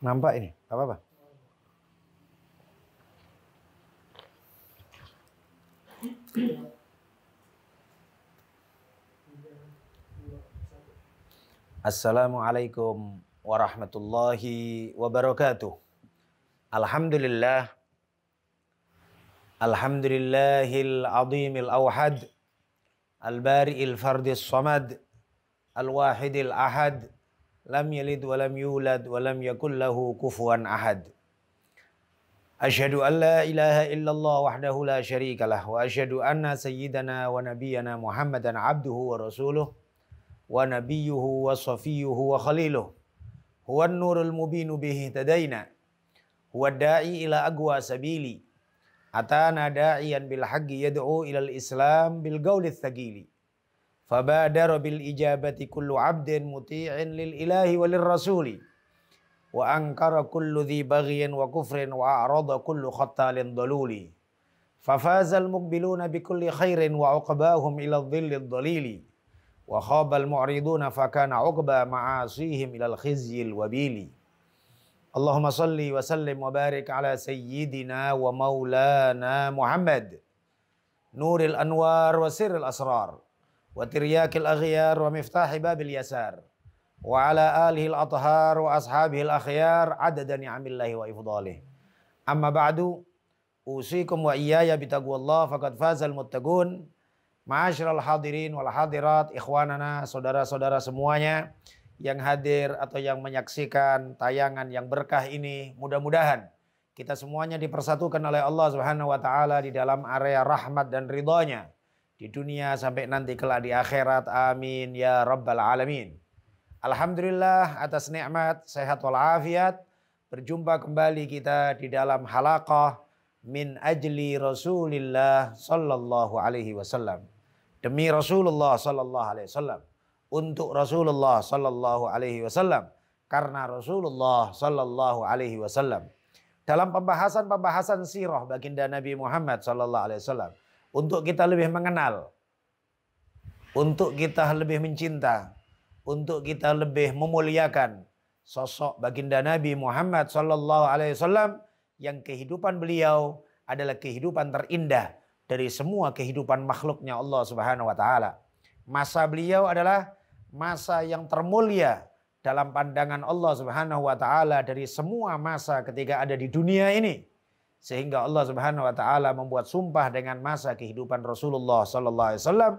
Nampak ini, apa-apa. Assalamualaikum warahmatullahi wabarakatuh. Alhamdulillah. Alhamdulillahil azimil awhad. Al-bari'il fardis samad. Al-wahidil ahad. Lam yalid wa lam yulad wa lam yakul lahu kufuwan ahad. Asyhadu an la ilaha illallah wahdahu la syarikalah wa asyhadu anna sayyidana wa nabiyyana Muhammadan abduhu wa rasuluh wa nabiyyuhu wa safiyuhu wa khaliluh. Huwa an-nurul mubinu bihi tadaina. Huwa da'i ila aqwa sabili. Atana da'iyan bil haqqi yad'u ila al-islam bil qawli tsagili. Fabadara bil ijabati kullu 'abdin muti'in lil ilahi walir rasuli. Wa ankara kullu dhi baghyin wa kufrin wa a'rada kullu khattalin daluli. Fafazal muqbiluna bi kulli khairin wa uqbahum ila dhillid dhalili. Wa khabal mu'riduna fakana uqba ma'asihim ila al-khizyil wabili. Allahumma salli wa sallim wa barik ala sayyidina wa maulana Muhammad. Nuril anwar wa sirril asrar. Wa tiryakil aghyar wa miftahi babil yasar. Wa ala alihi al-athhar wa ashabihi al-akhyar adada ni'amillahi wa ifdalih. Amma ba'du, usikum wa iyaya bitaqwallah faqad fazal muttaqun. Ma'asyiral hadirin wal hadirat, ikhwanana, saudara-saudara semuanya yang hadir atau yang menyaksikan tayangan yang berkah ini, mudah-mudahan kita semuanya dipersatukan oleh Allah Subhanahu wa taala di dalam area rahmat dan ridhonya di dunia sampai nanti kelak di akhirat. Amin ya rabbal alamin. Alhamdulillah atas nikmat sehat walafiat, berjumpa kembali kita di dalam halaqah min ajli Rasulillah sallallahu alaihi wasallam. Demi Rasulullah sallallahu alaihi wasallam, untuk Rasulullah sallallahu alaihi wasallam, karena Rasulullah sallallahu alaihi wasallam. Dalam pembahasan sirah baginda Nabi Muhammad sallallahu alaihi wasallam, untuk kita lebih mengenal, untuk kita lebih mencinta, untuk kita lebih memuliakan sosok baginda Nabi Muhammad sallallahu alaihi wasallam yang kehidupan beliau adalah kehidupan terindah dari semua kehidupan makhluknya Allah Subhanahu wa taala. Masa beliau adalah masa yang termulia dalam pandangan Allah Subhanahu wa taala dari semua masa ketika ada di dunia ini. Sehingga Allah Subhanahu wa taala membuat sumpah dengan masa kehidupan Rasulullah sallallahu alaihi wasallam,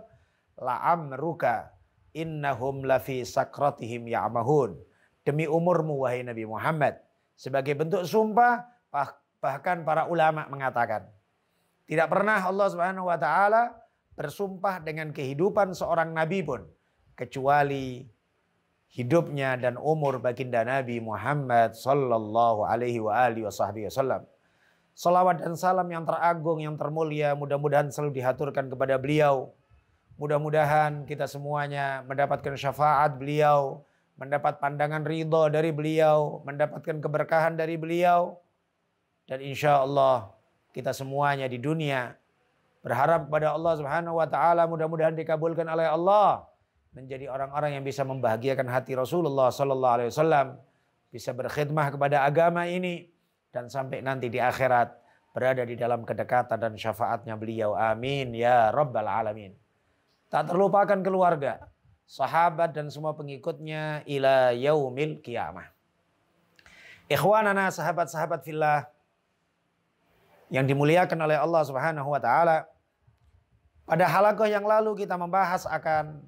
la'amruka innahum lafi sakratihim ya'mahun. Demi umurmu wahai Nabi Muhammad. Sebagai bentuk sumpah, bahkan para ulama mengatakan, tidak pernah Allah Subhanahu wa taala bersumpah dengan kehidupan seorang nabi pun kecuali hidupnya dan umur baginda Nabi Muhammad sallallahu alaihi wasallam. Salawat dan salam yang teragung, yang termulia, mudah-mudahan selalu dihaturkan kepada beliau. Mudah-mudahan kita semuanya mendapatkan syafaat beliau, mendapat pandangan ridho dari beliau, mendapatkan keberkahan dari beliau. Dan insya Allah kita semuanya di dunia berharap kepada Allah Subhanahu wa taala, mudah-mudahan dikabulkan oleh Allah menjadi orang-orang yang bisa membahagiakan hati Rasulullah sallallahu alaihi wasallam, bisa berkhidmah kepada agama ini, dan sampai nanti di akhirat berada di dalam kedekatan dan syafaatnya beliau. Amin ya rabbal alamin. Tak terlupakan keluarga, sahabat dan semua pengikutnya ila yaumil qiyamah. Ikhwanana, sahabat-sahabat fillah yang dimuliakan oleh Allah Subhanahu wa taala. Pada halaqah yang lalu kita membahas akan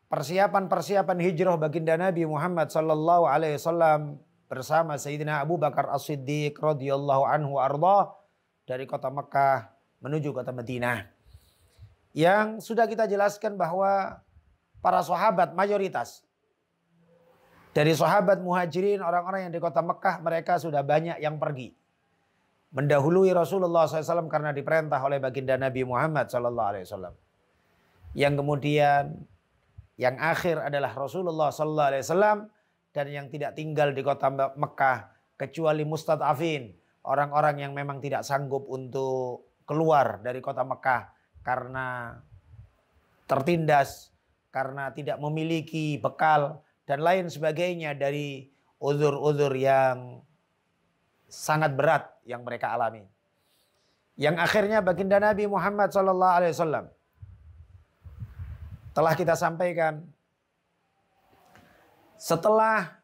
persiapan-persiapan hijrah baginda Nabi Muhammad sallallahu alaihi wasallam bersama Sayyidina Abu Bakar As-Siddiq radhiyallahu anhu arda dari kota Mekah menuju kota Madinah. Yang sudah kita jelaskan bahwa para sahabat mayoritas dari sahabat muhajirin, orang-orang yang di kota Mekah, mereka sudah banyak yang pergi mendahului Rasulullah SAW karena diperintah oleh baginda Nabi Muhammad SAW. Yang kemudian yang akhir adalah Rasulullah SAW, dan yang tidak tinggal di kota Mekah kecuali mustad'afin, orang-orang yang memang tidak sanggup untuk keluar dari kota Mekah karena tertindas, karena tidak memiliki bekal dan lain sebagainya dari uzur-uzur yang sangat berat yang mereka alami. Yang akhirnya baginda Nabi Muhammad SAW telah kita sampaikan, setelah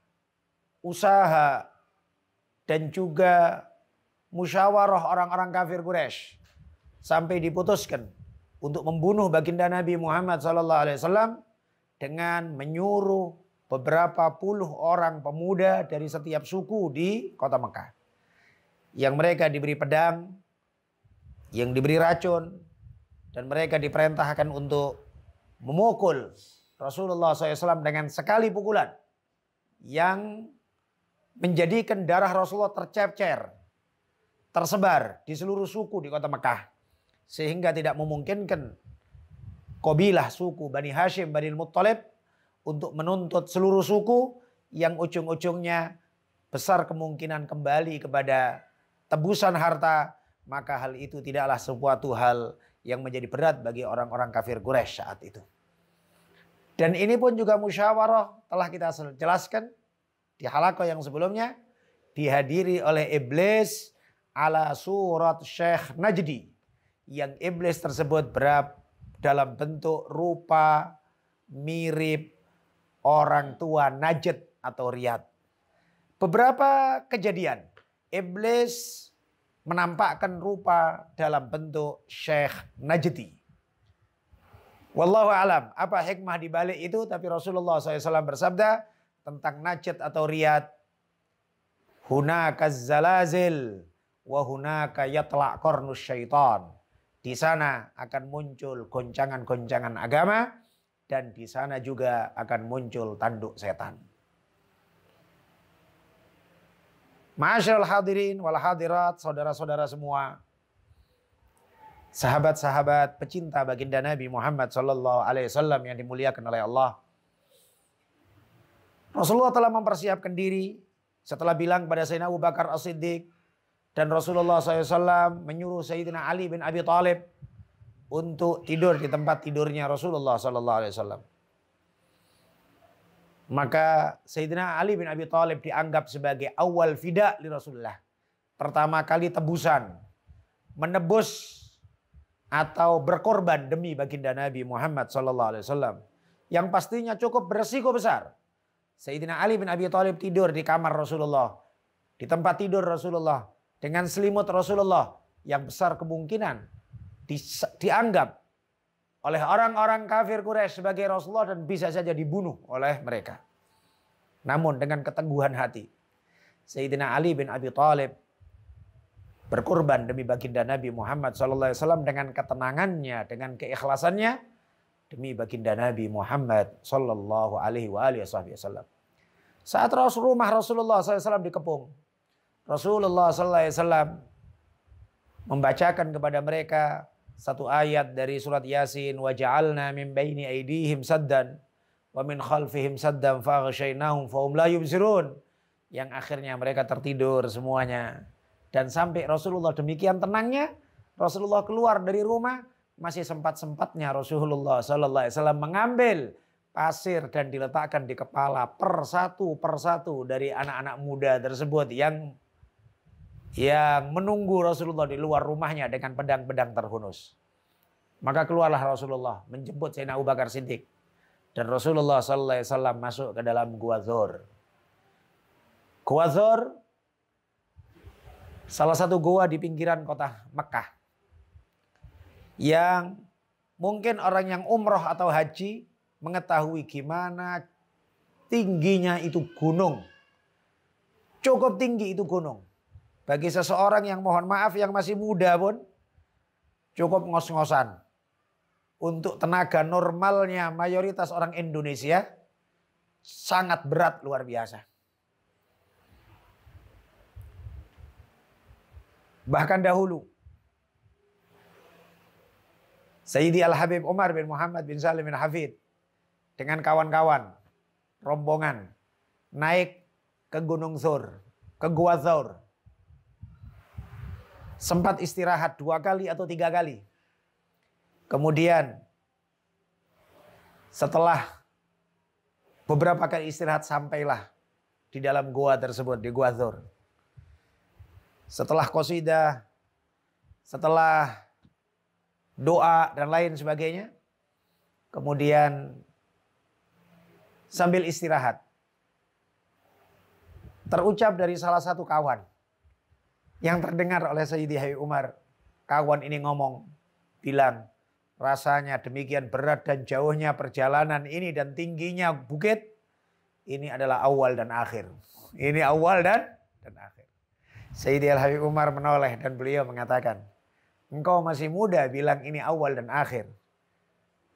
usaha dan juga musyawarah orang-orang kafir Quraisy sampai diputuskan untuk membunuh baginda Nabi Muhammad SAW dengan menyuruh beberapa puluh orang pemuda dari setiap suku di kota Mekah, yang mereka diberi pedang, yang diberi racun, dan mereka diperintahkan untuk memukul Rasulullah SAW dengan sekali pukulan yang menjadikan darah Rasulullah tercecer, tersebar di seluruh suku di kota Mekah, sehingga tidak memungkinkan kabilah suku Bani Hashim, Bani Muttalib untuk menuntut seluruh suku yang ujung-ujungnya besar kemungkinan kembali kepada tebusan harta. Maka hal itu tidaklah sesuatu hal yang menjadi berat bagi orang-orang kafir Quraisy saat itu. Dan ini pun juga musyawarah telah kita jelaskan di halaqah yang sebelumnya, dihadiri oleh iblis ala surat Syekh Najdi, yang iblis tersebut dalam bentuk rupa mirip orang tua Najd atau Riyad. Beberapa kejadian iblis menampakkan rupa dalam bentuk Syekh Najdi. Wallahu alam apa hikmah di balik itu, tapi Rasulullah SAW bersabda tentang Najd atau Riyad, hunaka zalazil wa hunaka yatla' qarnus syaitan. Di sana akan muncul goncangan-goncangan agama, dan di sana juga akan muncul tanduk setan. Ma'asyiral hadirin wal hadirat, saudara-saudara semua, sahabat-sahabat pecinta baginda Nabi Muhammad SAW yang dimuliakan oleh Allah. Rasulullah telah mempersiapkan diri setelah bilang kepada Sayyidina Abu Bakar As-Siddiq, dan Rasulullah SAW menyuruh Sayyidina Ali bin Abi Thalib untuk tidur di tempat tidurnya Rasulullah SAW. Maka Sayyidina Ali bin Abi Thalib dianggap sebagai awal fida li Rasulullah. Pertama kali tebusan, menebus atau berkorban demi baginda Nabi Muhammad SAW. Yang pastinya cukup beresiko besar. Sayyidina Ali bin Abi Thalib tidur di kamar Rasulullah, di tempat tidur Rasulullah, dengan selimut Rasulullah, yang besar kemungkinan dianggap oleh orang-orang kafir Quraisy sebagai Rasulullah dan bisa saja dibunuh oleh mereka. Namun dengan keteguhan hati, Sayyidina Ali bin Abi Thalib berkorban demi baginda Nabi Muhammad SAW dengan ketenangannya, dengan keikhlasannya demi baginda Nabi Muhammad SAW. Saat rumah Rasulullah SAW dikepung, Rasulullah SAW membacakan kepada mereka satu ayat dari surat Yasin, wa ja'alna min baini aydihim saddan wa min khalfihim saddan faghshaynahum fahum la yubsirun, yang akhirnya mereka tertidur semuanya. Dan sampai Rasulullah demikian tenangnya, Rasulullah keluar dari rumah, masih sempat-sempatnya Rasulullah SAW mengambil pasir dan diletakkan di kepala persatu dari anak-anak muda tersebut yang menunggu Rasulullah di luar rumahnya dengan pedang-pedang terhunus. Maka keluarlah Rasulullah menjemput Sayyidina Abu Bakar Siddiq, dan Rasulullah SAW masuk ke dalam Gua Dzur. Gua Dzur salah satu gua di pinggiran kota Mekah, yang mungkin orang yang umroh atau haji mengetahui gimana tingginya itu gunung. Cukup tinggi itu gunung. Bagi seseorang yang, mohon maaf, yang masih muda pun cukup ngos-ngosan. Untuk tenaga normalnya mayoritas orang Indonesia sangat berat, luar biasa. Bahkan dahulu Sayyidi Al-Habib Umar bin Muhammad bin Salim bin Hafid dengan kawan-kawan rombongan naik ke Gunung Dzur, ke Gua Dzur. Sempat istirahat 2 kali atau 3 kali. Kemudian setelah beberapa kali istirahat, sampailah di dalam gua tersebut, di Gua Dzur. setelah qasidah, setelah doa dan lain sebagainya, kemudian sambil istirahat, terucap dari salah satu kawan yang terdengar oleh Sayyidi Habib Umar. Kawan ini ngomong, bilang, rasanya demikian berat dan jauhnya perjalanan ini dan tingginya bukit. Ini adalah awal dan akhir. Ini awal dan akhir. Sayyidi Al-Habib Umar menoleh dan beliau mengatakan, engkau masih muda bilang ini awal dan akhir.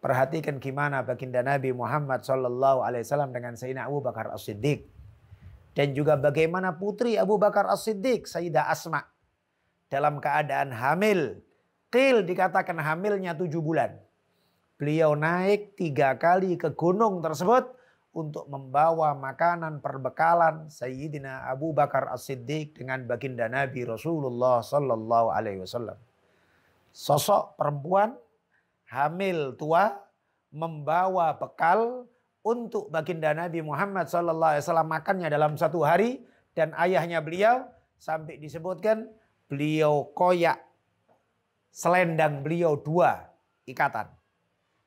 Perhatikan gimana baginda Nabi Muhammad SAW dengan Sayyidina Abu Bakar As-Siddiq. Dan juga bagaimana putri Abu Bakar As-Siddiq, Sayyidah Asma, dalam keadaan hamil. Qil dikatakan hamilnya 7 bulan. Beliau naik 3 kali ke gunung tersebut untuk membawa makanan perbekalan Sayyidina Abu Bakar As-Siddiq dengan baginda Nabi Rasulullah SAW. Sosok perempuan hamil tua membawa bekal untuk baginda Nabi Muhammad SAW makannya dalam 1 hari. Dan ayahnya beliau sampai disebutkan beliau koyak selendang beliau 2 ikatan.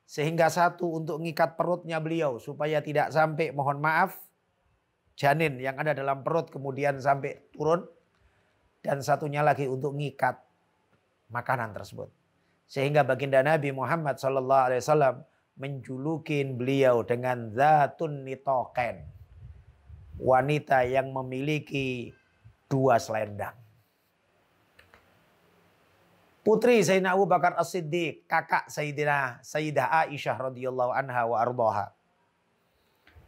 Sehingga 1 untuk ngikat perutnya beliau supaya tidak sampai, mohon maaf, janin yang ada dalam perut kemudian sampai turun. Dan 1-nya lagi untuk ngikat makanan tersebut. Sehingga baginda Nabi Muhammad SAW menjulukin beliau dengan Zatun Nitoken, wanita yang memiliki 2 selendang. Putri Sayyidina Abu Bakar As-Siddiq, kakak Sayyidah Aisyah radhiyallahu anha wa ardhaha.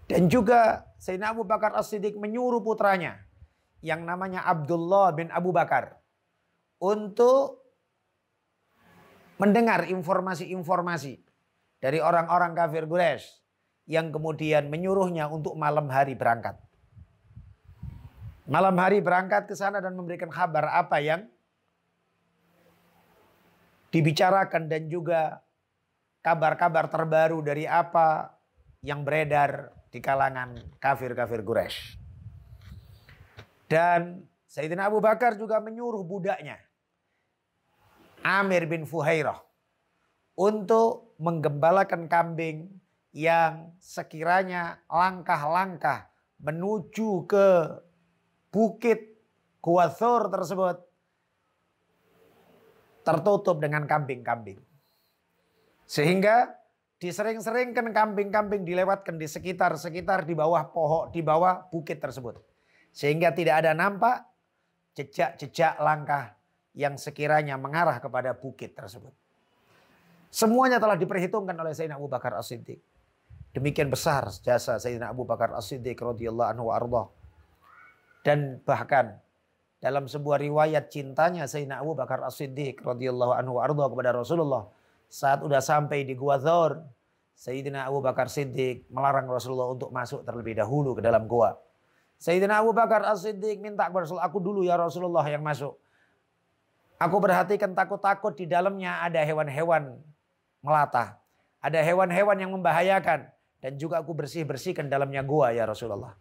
Dan juga Sayyidina Abu Bakar As-Siddiq menyuruh putranya yang namanya Abdullah bin Abu Bakar untuk mendengar informasi-informasi dari orang-orang kafir Quraisy yang kemudian menyuruhnya untuk malam hari berangkat. Malam hari berangkat ke sana dan memberikan kabar apa yang dibicarakan dan juga kabar-kabar terbaru dari apa yang beredar di kalangan kafir-kafir Quraisy. Dan Sayyidina Abu Bakar juga menyuruh budaknya Amir bin Fuhairah untuk menggembalakan kambing yang sekiranya langkah-langkah menuju ke bukit Gua Thur tersebut tertutup dengan kambing-kambing. Sehingga disering-seringkan kambing-kambing dilewatkan di sekitar di bawah pohon, di bawah bukit tersebut. Sehingga tidak ada nampak jejak-jejak langkah yang sekiranya mengarah kepada bukit tersebut. Semuanya telah diperhitungkan oleh Sayyidina Abu Bakar As-Siddiq. Demikian besar jasa Sayyidina Abu Bakar As-Siddiq radhiyallahu anhu wa ardhah. Dan bahkan dalam sebuah riwayat cintanya Sayyidina Abu Bakar As-Siddiq radhiyallahu anhu wa ardhah kepada Rasulullah, saat sudah sampai di Gua Thur, Sayyidina Abu Bakar Siddiq melarang Rasulullah untuk masuk terlebih dahulu ke dalam gua. Sayyidina Abu Bakar As-Siddiq minta kepada Rasulullah, aku dulu ya Rasulullah yang masuk. Aku perhatikan takut-takut di dalamnya ada hewan-hewan melata. Ada hewan-hewan yang membahayakan. Dan juga aku bersihkan dalamnya gua ya Rasulullah.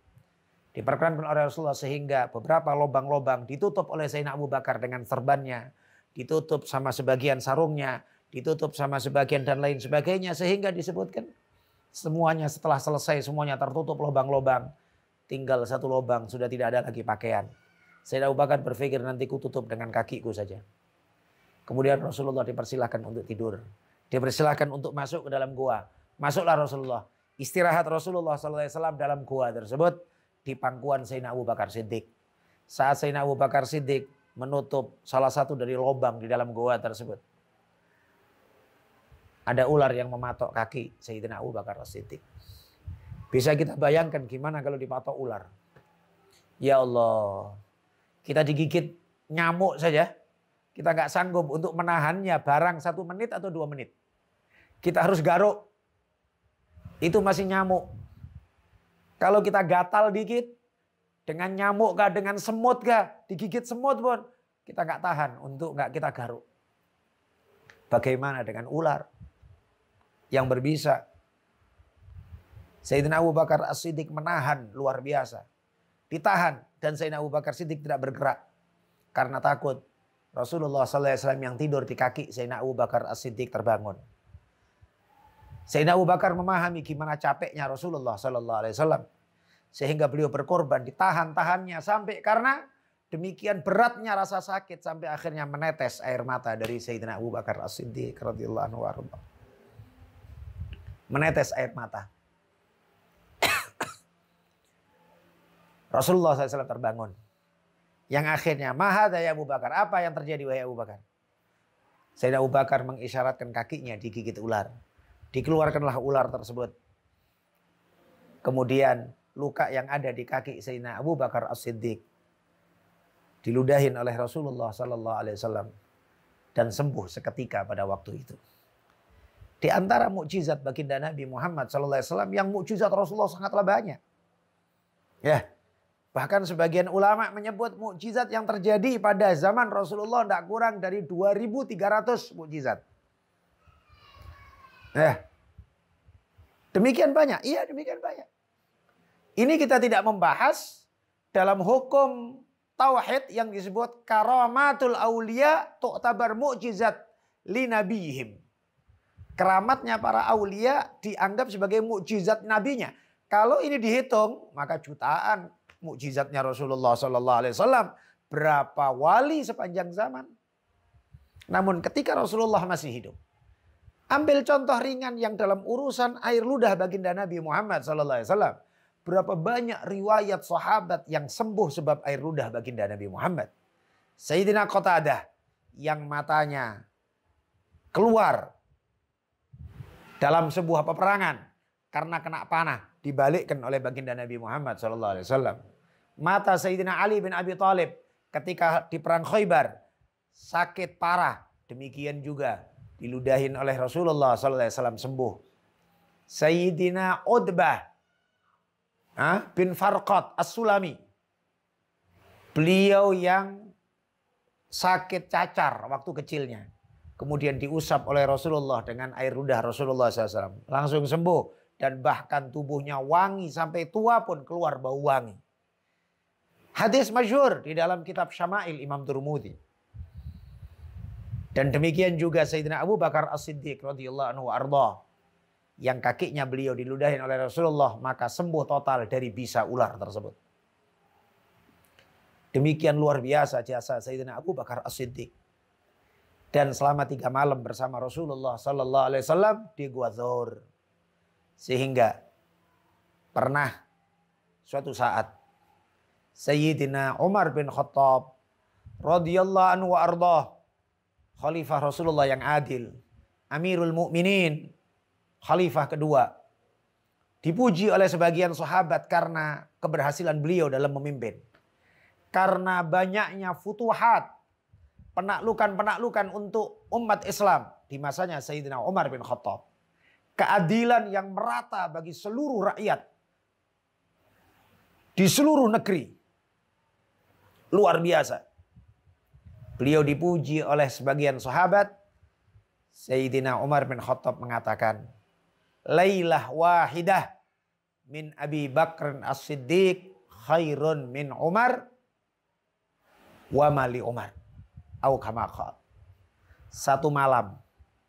Diperkenankan oleh Rasulullah sehingga beberapa lubang-lubang ditutup oleh Sayyidina Abu Bakar dengan serbannya. Ditutup sama sebagian sarungnya. Ditutup sama sebagian dan lain sebagainya. Sehingga disebutkan semuanya setelah selesai semuanya tertutup lubang-lubang. Tinggal 1 lubang sudah tidak ada lagi pakaian. Sayyidina Abu Bakar berpikir nanti ku tutup dengan kakiku saja. Kemudian Rasulullah dipersilahkan untuk tidur. Dipersilahkan untuk masuk ke dalam gua. Masuklah Rasulullah. Istirahat Rasulullah SAW dalam gua tersebut di pangkuan Sayyidina Abu Bakar Siddiq. Saat Sayyidina Abu Bakar Siddiq menutup salah satu dari lubang di dalam gua tersebut, ada ular yang mematok kaki Sayyidina Abu Bakar Siddiq. Bisa kita bayangkan gimana kalau dipatok ular. Ya Allah, kita digigit nyamuk saja, kita nggak sanggup untuk menahannya barang 1 menit atau 2 menit. Kita harus garuk. Itu masih nyamuk. Kalau kita gatal dikit, dengan nyamuk kah, dengan semut kah, digigit semut pun, kita nggak tahan untuk nggak kita garuk. Bagaimana dengan ular yang berbisa? Sayyidina Abu Bakar As-Siddiq menahan luar biasa. Ditahan dan Sayyidina Abu Bakar Siddiq tidak bergerak. karena takut Rasulullah SAW yang tidur di kaki Sayyidina Abu Bakar As-Siddiq terbangun. Sayyidina Abu Bakar memahami gimana capeknya Rasulullah SAW. Sehingga beliau berkorban, ditahan-tahannya sampai karena demikian beratnya rasa sakit sampai akhirnya menetes air mata dari Sayyidina Abu Bakar As-Siddiq radhiyallahu anhu warḍah. Menetes air mata. Rasulullah SAW terbangun. Yang akhirnya, mahadha ya Abu Bakar. Apa yang terjadi wahai Abu Bakar? Sayyidina Abu Bakar mengisyaratkan kakinya digigit ular. Dikeluarkanlah ular tersebut. Kemudian luka yang ada di kaki Sayyidina Abu Bakar As-Siddiq diludahin oleh Rasulullah SAW dan sembuh seketika pada waktu itu. Di antara mukjizat baginda Nabi Muhammad SAW yang mukjizat Rasulullah sangatlah banyak. Ya, bahkan sebagian ulama menyebut mukjizat yang terjadi pada zaman Rasulullah tidak kurang dari 2.300 mukjizat. Demikian banyak. Iya, demikian banyak. Ini kita tidak membahas dalam hukum tauhid yang disebut karamatul aulia tu'tabar mukjizat li nabiyihim. Keramatnya para aulia dianggap sebagai mukjizat nabinya. Kalau ini dihitung, maka jutaan mukjizatnya Rasulullah SAW. Berapa wali sepanjang zaman. Namun ketika Rasulullah masih hidup, ambil contoh ringan yang dalam urusan air ludah baginda Nabi Muhammad SAW. Berapa banyak riwayat sahabat yang sembuh sebab air ludah baginda Nabi Muhammad. Sayyidina Qatadah yang matanya keluar dalam sebuah peperangan karena kena panah dibalikkan oleh baginda Nabi Muhammad SAW. Mata Sayyidina Ali bin Abi Thalib ketika di perang Khaybar sakit parah, demikian juga diludahin oleh Rasulullah SAW sembuh. Sayyidina Utbah bin Farqad As-Sulami, beliau yang sakit cacar waktu kecilnya, kemudian diusap oleh Rasulullah dengan air ludah Rasulullah SAW, langsung sembuh dan bahkan tubuhnya wangi sampai tua pun keluar bau wangi. Hadis masyhur di dalam kitab Syama'il Imam Tirmidzi. Dan demikian juga Sayyidina Abu Bakar As-Siddiq radhiyallahu anhu arda, yang kakinya beliau diludahin oleh Rasulullah maka sembuh total dari bisa ular tersebut. Demikian luar biasa jasa Sayyidina Abu Bakar As-Siddiq. Dan selama 3 malam bersama Rasulullah SAW di Gua Thawr. Sehingga pernah suatu saat Sayyidina Umar bin Khattab radhiyallahu anhu wa ardah, khalifah Rasulullah yang adil, Amirul Mukminin, khalifah kedua, dipuji oleh sebagian sahabat karena keberhasilan beliau dalam memimpin. Karena banyaknya futuhat, penaklukan-penaklukan untuk umat Islam di masanya Sayyidina Umar bin Khattab. Keadilan yang merata bagi seluruh rakyat di seluruh negeri. Luar biasa. Beliau dipuji oleh sebagian sahabat. Sayyidina Umar bin Khattab mengatakan, Lailah wahidah min Abi Bakr As-Siddiq khairun min Umar wa mali Umar. Au kama qala. Satu malam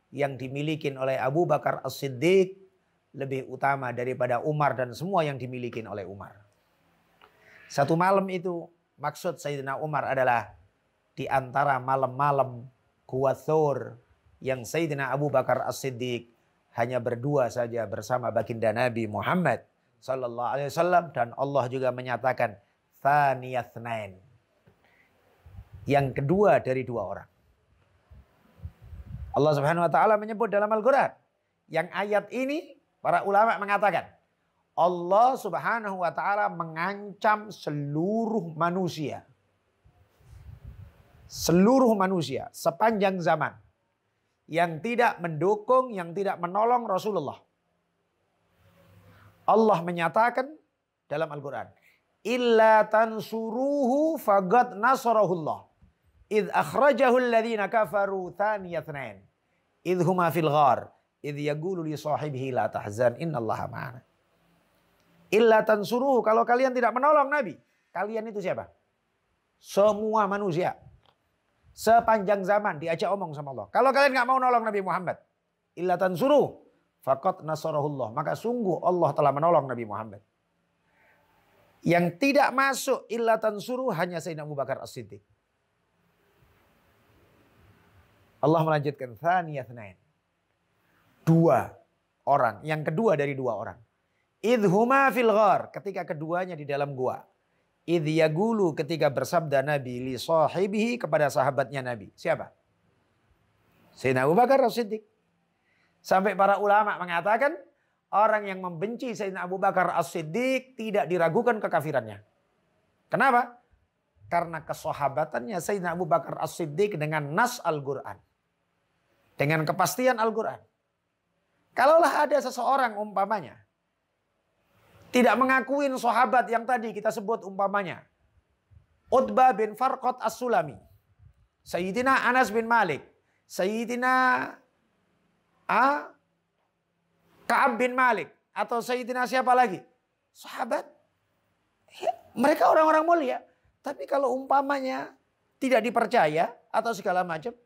yang dimiliki oleh Abu Bakar As-Siddiq lebih utama daripada Umar dan semua yang dimiliki oleh Umar. Satu malam itu maksud Sayyidina Umar adalah di antara malam-malam Gua Thawr yang Sayyidina Abu Bakar As-Siddiq hanya berdua saja bersama baginda Nabi Muhammad sallallahu alaihi wasallam, dan Allah juga menyatakan tsaniyatnain, yang kedua dari 2 orang. Allah Subhanahu wa taala menyebut dalam Al-Qur'an, yang ayat ini para ulama mengatakan Allah Subhanahu wa taala mengancam seluruh manusia. Seluruh manusia sepanjang zaman yang tidak mendukung, yang tidak menolong Rasulullah. Allah menyatakan dalam Al-Quran, Illa tansuruhu faqad nasarahullah. Idh akhrajahu alladhina kafaru thaniyatnain. Idh huma fil ghar. Idh yaqulu li sahibihi la tahzan innallaha ma'ana. Illa tansuruhu, kalau kalian tidak menolong Nabi. Kalian itu siapa? Semua manusia. Sepanjang zaman diajak omong sama Allah. Kalau kalian nggak mau nolong Nabi Muhammad, illa tansuru faqad nasarahullah. Maka sungguh Allah telah menolong Nabi Muhammad. Yang tidak masuk illa tansuru hanya Sayyidina Abu Bakar As-Siddiq. Allah melanjutkan tsaniyatnain. Dua orang, yang kedua dari dua orang. Idhuma fil ghar, ketika keduanya di dalam gua. Idh yagulu, ketika bersabda Nabi li sahibihi, kepada sahabatnya Nabi. Siapa? Sayyidina Abu Bakar As-Siddiq. Sampai para ulama mengatakan orang yang membenci Sayyidina Abu Bakar As-Siddiq tidak diragukan kekafirannya. Kenapa? Karena kesahabatannya Sayyidina Abu Bakar As-Siddiq dengan nas Al-Quran. Dengan kepastian Al-Quran. Kalaulah ada seseorang umpamanya tidak mengakuin sahabat yang tadi kita sebut umpamanya Utbah bin Farqad As-Sulami, Sayyidina Anas bin Malik, Sayyidina Ka'ab bin Malik, atau Sayyidina siapa lagi? Sahabat. Ya, mereka orang-orang mulia. Tapi kalau umpamanya tidak dipercaya atau segala macam,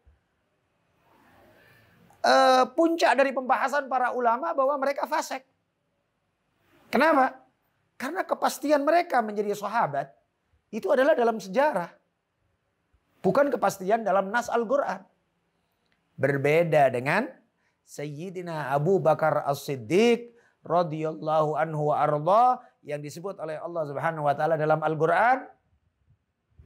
puncak dari pembahasan para ulama bahwa mereka fasik. Kenapa? Karena kepastian mereka menjadi sahabat itu adalah dalam sejarah. Bukan kepastian dalam nas Al-Quran. Berbeda dengan Sayyidina Abu Bakar As-Siddiq radhiyallahu anhu wa arda, yang disebut oleh Allah Subhanahu wa taala dalam Al-Quran.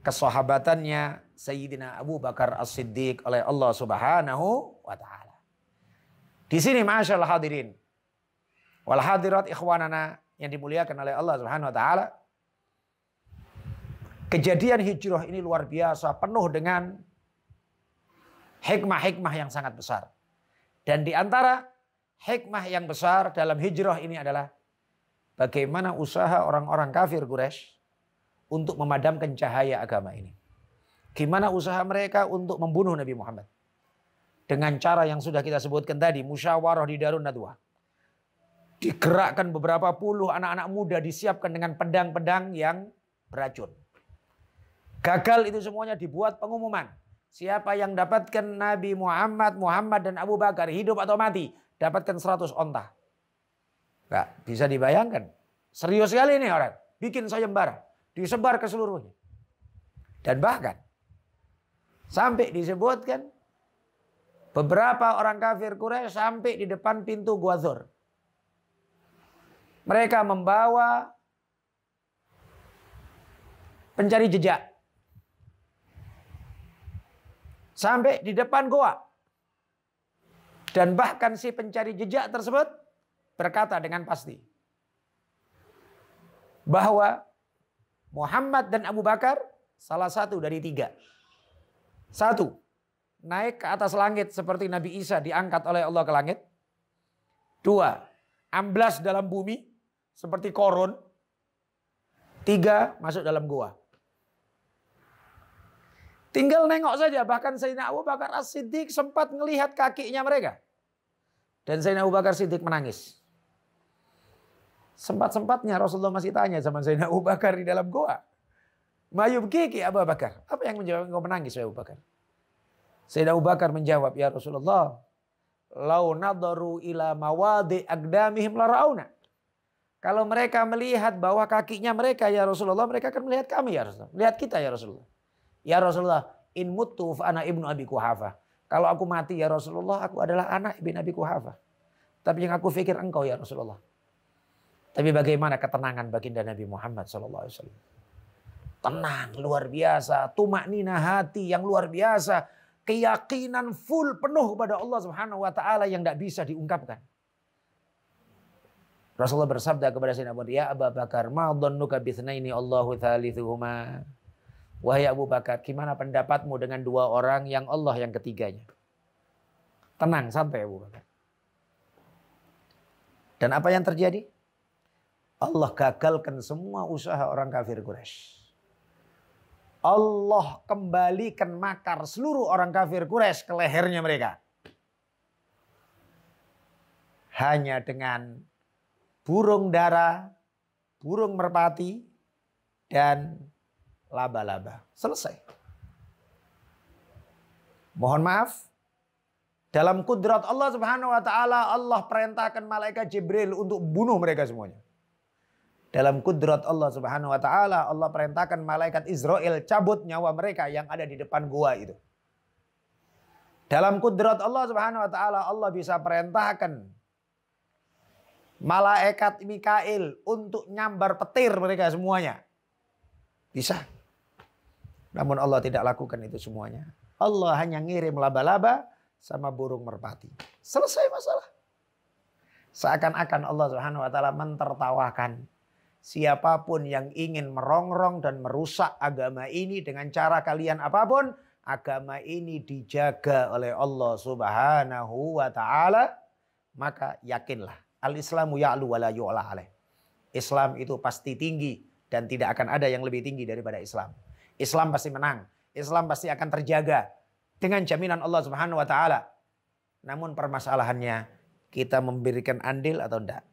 Kesahabatannya Sayyidina Abu Bakar As-Siddiq oleh Allah Subhanahu wa taala. Di sini masyaallah hadirin wal hadirat ikhwanana yang dimuliakan oleh Allah Subhanahu wa taala. Kejadian hijrah ini luar biasa, penuh dengan hikmah-hikmah yang sangat besar. Dan di antara hikmah yang besar dalam hijrah ini adalah bagaimana usaha orang-orang kafir Quraisy untuk memadamkan cahaya agama ini. Gimana usaha mereka untuk membunuh Nabi Muhammad. Dengan cara yang sudah kita sebutkan tadi, musyawarah di Darun Nadwah. Digerakkan beberapa puluh anak-anak muda, disiapkan dengan pedang-pedang yang beracun. Gagal itu semuanya, dibuat pengumuman. Siapa yang dapatkan Nabi Muhammad dan Abu Bakar hidup atau mati, dapatkan 100 onta. Nggak bisa dibayangkan. Serius sekali ini orang. Bikin sayembara. Disebar ke seluruhnya. Dan bahkan sampai disebutkan beberapa orang kafir Quraisy sampai di depan pintu Gua Dzur. Mereka membawa pencari jejak. Sampai di depan goa. Dan bahkan si pencari jejak tersebut berkata dengan pasti bahwa Muhammad dan Abu Bakar salah satu dari 3. 1, naik ke atas langit seperti Nabi Isa diangkat oleh Allah ke langit. 2, amblas dalam bumi seperti korun. 3, masuk dalam gua. Tinggal nengok saja, bahkan Sayyidina Abu Bakar As-Siddiq sempat melihat kakinya mereka. Dan Sayyidina Abu Bakar As-Siddiq menangis. Sempat-sempatnya Rasulullah masih tanya sama Sayyidina Abu Bakar di dalam gua. Mayubkiki Abu Bakar. Apa yang menjawab engkau menangis Abu Bakar? Sayyidina Abu Bakar menjawab, ya Rasulullah, lau nadaru ila mawadi agdamihim lara'auna. Kalau mereka melihat bahwa kakinya mereka ya Rasulullah, mereka akan melihat kami ya Rasulullah. Melihat kita ya Rasulullah. Ya Rasulullah, in mutu fa ana ibnu Abi Quhafah. Kalau aku mati ya Rasulullah, aku adalah anak ibn Abi Quhafah. Tapi yang aku pikir engkau ya Rasulullah. Tapi bagaimana ketenangan baginda Nabi Muhammad SAW. Tenang, luar biasa. Tumaknina hati yang luar biasa. Keyakinan full penuh kepada Allah Subhanahu wa taala yang tidak bisa diungkapkan. Rasulullah bersabda kepada Sayyidina Abu Bakar, ya Abu Bakar, ma dhannuka bitsnaini Allahu thalithuhuma. Wahai Abu Bakar, gimana pendapatmu dengan 2 orang yang Allah yang ketiganya? Tenang, santai Abu Bakar. Dan apa yang terjadi? Allah gagalkan semua usaha orang kafir Quraisy. Allah kembalikan makar seluruh orang kafir Quraisy ke lehernya mereka. Hanya dengan burung dara, burung merpati, dan laba-laba. Selesai. Mohon maaf, dalam kudrat Allah Subhanahu wa taala, Allah perintahkan malaikat Jibril untuk bunuh mereka semuanya. Dalam kudrat Allah Subhanahu wa taala, Allah perintahkan malaikat Israel cabut nyawa mereka yang ada di depan gua itu. Dalam kudrat Allah Subhanahu wa taala, Allah bisa perintahkan malaikat Mikail untuk nyambar petir mereka semuanya. Bisa. Namun Allah tidak lakukan itu semuanya. Allah hanya ngirim laba-laba sama burung merpati. Selesai masalah. Seakan-akan Allah Subhanahu wa taala mentertawakan siapapun yang ingin merongrong dan merusak agama ini dengan cara kalian apapun, agama ini dijaga oleh Allah Subhanahu wa taala, maka yakinlah al-Islamu ya'lu wa la yu'la alaih. Islam itu pasti tinggi dan tidak akan ada yang lebih tinggi daripada Islam. Islam pasti menang. Islam pasti akan terjaga dengan jaminan Allah Subhanahu wa taala. Namun permasalahannya, kita memberikan andil atau enggak?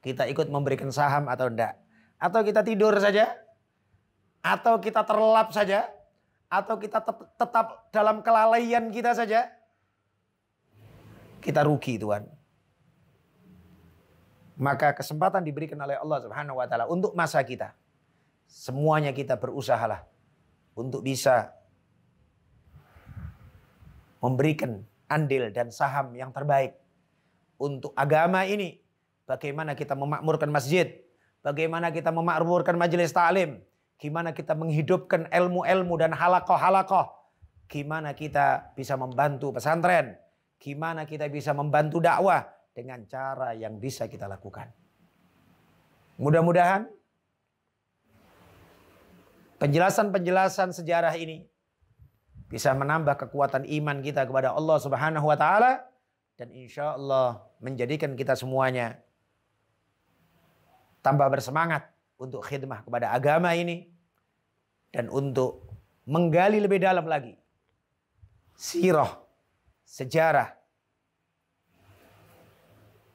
Kita ikut memberikan saham atau enggak? Atau kita tidur saja? Atau kita terlelap saja? Atau kita tetap dalam kelalaian kita saja? Kita rugi, Tuhan. Maka kesempatan diberikan oleh Allah Subhanahu wa taala untuk masa kita. Semuanya kita berusahalah untuk bisa memberikan andil dan saham yang terbaik untuk agama ini. Bagaimana kita memakmurkan masjid, bagaimana kita memakmurkan majelis ta'lim, gimana kita menghidupkan ilmu-ilmu dan halakoh-halakoh, gimana kita bisa membantu pesantren, gimana kita bisa membantu dakwah dengan cara yang bisa kita lakukan. Mudah-mudahan penjelasan-penjelasan sejarah ini bisa menambah kekuatan iman kita kepada Allah Subhanahu wa taala dan insya Allah menjadikan kita semuanya tambah bersemangat untuk khidmah kepada agama ini dan untuk menggali lebih dalam lagi sirah, sejarah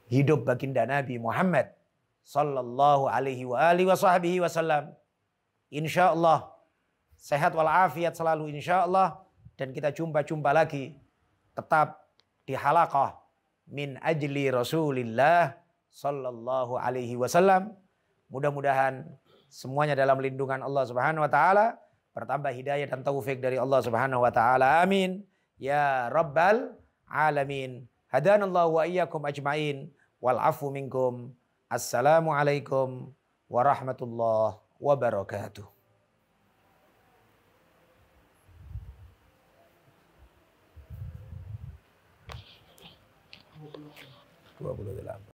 hidup baginda Nabi Muhammad sallallahu alaihi wasallam. Insya Allah sehat walafiat selalu insya Allah. Dan kita jumpa lagi tetap di halaqah min ajli Rasulillah sallallahu alaihi wasallam. Mudah-mudahan semuanya dalam lindungan Allah Subhanahu wa taala, bertambah hidayah dan taufik dari Allah Subhanahu wa taala. Amin ya rabbal alamin. Hadanallahu wa iyyakum ajmain wal afu minkum. Assalamualaikum warahmatullahi wabarakatuh. 28.